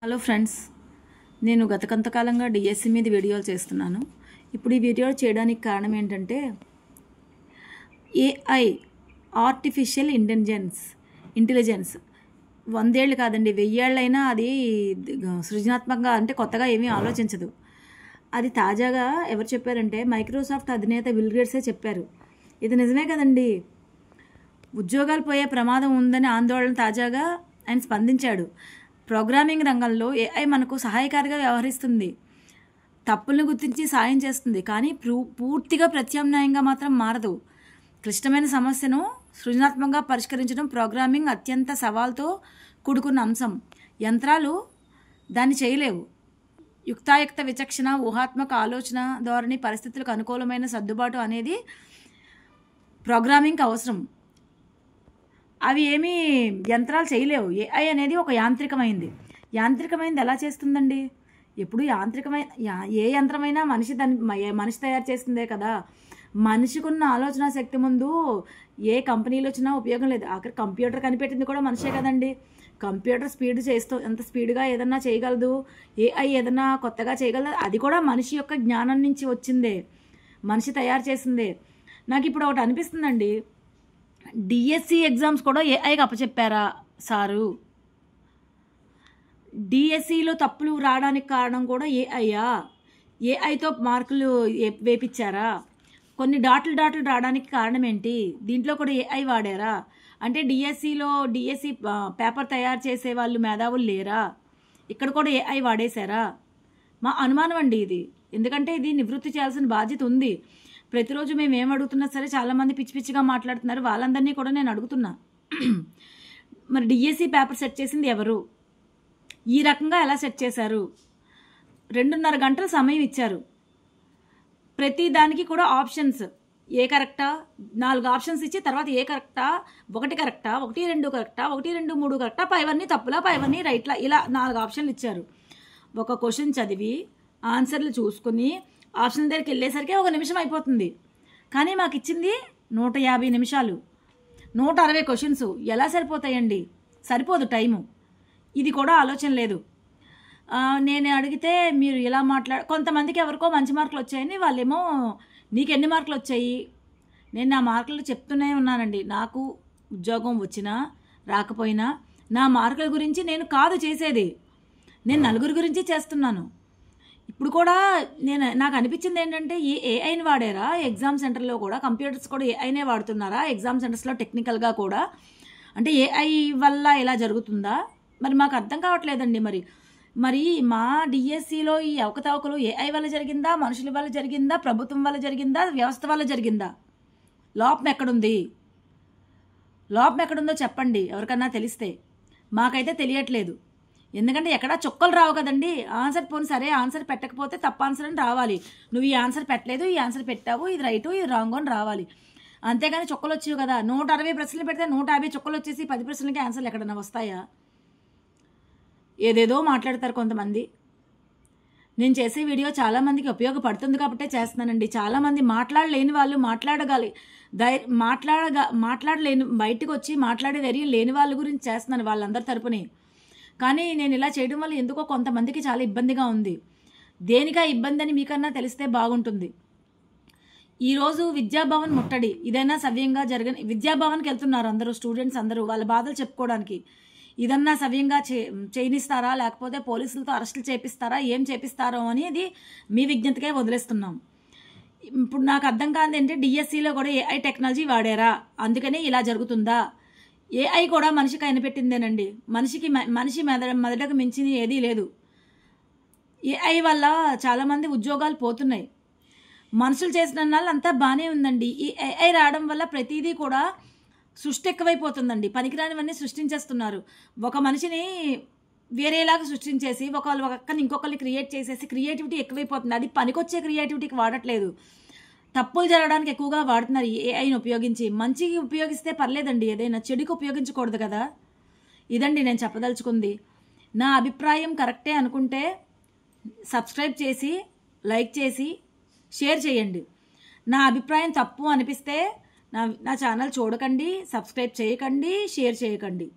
Hello friends, నేను గత కొంతకాలంగా డిఎస్సి మీద వీడియోలు చేస్తున్నాను. ఇప్పుడు ఈ వీడియో చేయడానికి కారణం ఏంటంటే ఏఐ ఆర్టిఫిషియల్ ఇంటెలిజెన్స్ 100 ఏళ్ళు కాదండి, 1000 ఏళ్ళైనా అది సృజనాత్మకంగా అంటే కొత్తగా ఏమీ ఆలోచించదు. అది తాజాగా ఎవరు చెప్పారంటే మైక్రోసాఫ్ట్ అధినేత బిల్ గేట్సే చెప్పారు. ఇది నిజమే కదండి. ఉద్యోగాలు పోయే ప్రమాదం ఉందని ఆందోళన తాజాగా ఆయన స్పందించాడు. ప్రోగ్రామింగ్ రంగంలో ఏఐ మనకు సహాయకారిగా వ్యవహరిస్తుంది, తప్పులను గుర్తించి సాయం చేస్తుంది, కానీ పూర్తిగా ప్రత్యామ్నాయంగా మాత్రం మారదు. క్లిష్టమైన సమస్యను సృజనాత్మకంగా పరిష్కరించడం ప్రోగ్రామింగ్ అత్యంత సవాల్తో కూడుకున్న అంశం. యంత్రాలు దాన్ని చేయలేవు. యుక్తాయుక్త విచక్షణ, ఊహాత్మక ఆలోచన ధోరణి, పరిస్థితులకు అనుకూలమైన సర్దుబాటు అనేది ప్రోగ్రామింగ్కి అవసరం. అవి ఏమీ యంత్రాలు చేయలేవు. ఏఐ అనేది ఒక యాంత్రికమైంది ఎలా చేస్తుందండి? ఎప్పుడు ఏ యంత్రమైనా మనిషి తయారు చేస్తుందే కదా. మనిషికున్న ఆలోచన శక్తి ముందు ఏ కంపెనీలు వచ్చినా ఉపయోగం లేదు. ఆఖరి కంప్యూటర్ కనిపెట్టింది కూడా మనిషే కదండి. కంప్యూటర్ ఎంత స్పీడ్గా ఏదన్నా చేయగలదు, ఏఐ ఏదన్నా కొత్తగా చేయగలదు, అది కూడా మనిషి యొక్క జ్ఞానం నుంచి వచ్చిందే, మనిషి తయారు చేసిందే. నాకు ఇప్పుడు ఒకటి అనిపిస్తుందండి, డిఎస్సి ఎగ్జామ్స్ కూడా ఏఐకి అప్పచెప్పారా సారు? డిఎస్సిలో తప్పులు రావడానికి కారణం కూడా ఏఐతో మార్కులు వేపించారా? కొన్ని డాట్లు రావడానికి కారణం ఏంటి? దీంట్లో కూడా ఏఐ వాడారా? అంటే డిఎస్సి పేపర్ తయారు చేసే వాళ్ళు మేధావులు లేరా? ఇక్కడ కూడా ఏఐ వాడేశారా? మా అనుమానం అండి ఇది. ఎందుకంటే ఇది నివృత్తి చేయాల్సిన బాధ్యత ఉంది. ప్రతిరోజు మేము ఏం అడుగుతున్నా సరే చాలామంది పిచ్చిగా మాట్లాడుతున్నారు. వాళ్ళందరినీ కూడా నేను అడుగుతున్నా, మరి డిఎస్సి పేపర్ సెట్ చేసింది ఎవరు? ఈ రకంగా ఎలా సెట్ చేశారు? 2.5 గంటల సమయం ఇచ్చారు. ప్రతి దానికి కూడా ఆప్షన్స్, ఏ కరెక్టా, 4 ఆప్షన్స్ ఇచ్చి తర్వాత ఏ కరెక్టా, 1 కరెక్టా, 1, 2 కరెక్టా, 1, 2, 3 కరెక్టా, పైవన్నీ తప్పులా, పైవన్నీ రైట్లా, ఇలా 4 ఆప్షన్లు ఇచ్చారు. ఒక క్వశ్చన్ చదివి ఆన్సర్లు చూసుకుని ఆప్షన్ దగ్గరికి వెళ్ళేసరికి 1 నిమిషం అయిపోతుంది. కానీ మాకు ఇచ్చింది 150 నిమిషాలు, 160 క్వశ్చన్స్. ఎలా సరిపోతాయండి? సరిపోదు టైము. ఇది కూడా ఆలోచన లేదు. నేను అడిగితే మీరు ఇలా కొంతమందికి ఎవరికో మంచి మార్కులు వచ్చాయని వాళ్ళేమో నీకు ఎన్ని మార్కులు వచ్చాయి? నేను నా మార్కులు చెప్తూనే ఉన్నానండి. నాకు ఉద్యోగం వచ్చినా రాకపోయినా నా మార్కుల గురించి నేను కాదు చేసేది, నేను నలుగురి గురించి చేస్తున్నాను. ఇప్పుడు కూడా నాకు అనిపించింది ఏంటంటే, ఈ ఏఐని వాడారా ఎగ్జామ్ సెంటర్లో కూడా? కంప్యూటర్స్ కూడా ఏఐనే వాడుతున్నారా ఎగ్జామ్ సెంటర్స్లో టెక్నికల్గా కూడా? అంటే ఏఐ వల్ల ఇలా జరుగుతుందా? మరి మాకు అర్థం కావట్లేదండి. మరి మా డిఎస్సిలో ఈ అవకతవకలు ఏఐ వల్ల జరిగిందా, మనుషుల వల్ల జరిగిందా, ప్రభుత్వం వల్ల జరిగిందా, వ్యవస్థ వల్ల జరిగిందా? లోపం ఎక్కడుందో చెప్పండి ఎవరికన్నా తెలిస్తే. మాకైతే తెలియట్లేదు. ఎందుకంటే ఎక్కడా చుక్కలు రావు కదండి. ఆన్సర్ పెట్టకపోతే తప్పు ఆన్సర్ అని రావాలి. నువ్వు ఈ ఆన్సర్ పెట్టలేదు, ఈ ఆన్సర్ పెట్టావు, ఇది రైటు, ఇది రాంగ్ అని రావాలి. అంతేగాని చుక్కలు వచ్చేవి కదా. 160 ప్రశ్నలు పెడితే 150 చుక్కలు వచ్చేసి 10 ప్రశ్నలకి ఆన్సర్లు ఎక్కడన్నా వస్తాయా? ఏదేదో మాట్లాడతారు కొంతమంది. నేను చేసే వీడియో చాలామందికి ఉపయోగపడుతుంది కాబట్టే చేస్తున్నానండి. చాలామంది మాట్లాడలేని వాళ్ళు మాట్లాడలేని బయటకు వచ్చి మాట్లాడే ధైర్యం లేని వాళ్ళ గురించి చేస్తున్నాను, వాళ్ళందరి తరపుని. కానీ నేను ఇలా చేయడం వల్ల ఎందుకో కొంతమందికి చాలా ఇబ్బందిగా ఉంది. దేనికా ఇబ్బంది అని మీకన్నా తెలిస్తే బాగుంటుంది. ఈరోజు విద్యాభవన్ ముట్టడి, ఇదైనా సవ్యంగా విద్యాభవన్కి వెళ్తున్నారు అందరూ, స్టూడెంట్స్ అందరూ వాళ్ళ బాధలు చెప్పుకోవడానికి. ఇదన్నా సవ్యంగా చేయనిస్తారా, లేకపోతే పోలీసులతో అరెస్టులు చేపిస్తారా, ఏం చేపిస్తారో అనేది మీ విజ్ఞతకే వదిలేస్తున్నాం. ఇప్పుడు నాకు అర్థం కాదు ఏంటంటే, డిఎస్సిలో కూడా ఏఐ టెక్నాలజీ వాడారా, అందుకని ఇలా జరుగుతుందా? ఏఐ కూడా మనిషి కనిపెట్టిందేనండి. మనిషి మెదడుకు మించింది ఏదీ లేదు. ఏఐ వల్ల చాలామంది ఉద్యోగాలు పోతున్నాయి. మనుషులు చేసిన వాళ్ళు అంతా బాగానే ఉందండి. ఈ ఏఐ రావడం వల్ల ప్రతిదీ కూడా సృష్టి ఎక్కువైపోతుందండి. పనికిరానివన్నీ సృష్టించేస్తున్నారు. ఒక మనిషిని వేరేలాగా సృష్టించేసి ఒకరిని ఇంకొకరిని క్రియేట్ చేసేసి క్రియేటివిటీ ఎక్కువైపోతుంది. అది పనికొచ్చే క్రియేటివిటీకి వాడట్లేదు, తప్పులు జరగడానికి ఎక్కువగా వాడుతున్నారు ఏఐని ఉపయోగించి. మంచికి ఉపయోగిస్తే పర్లేదండి, ఏదైనా చెడుకు ఉపయోగించకూడదు కదా. ఇదండి నేను చెప్పదలుచుకుంది. నా అభిప్రాయం కరెక్టే అనుకుంటే సబ్స్క్రైబ్ చేసి, లైక్ చేసి, షేర్ చేయండి. నా అభిప్రాయం తప్పు అనిపిస్తే నా ఛానల్ చూడకండి, సబ్స్క్రైబ్ చేయకండి, షేర్ చేయకండి.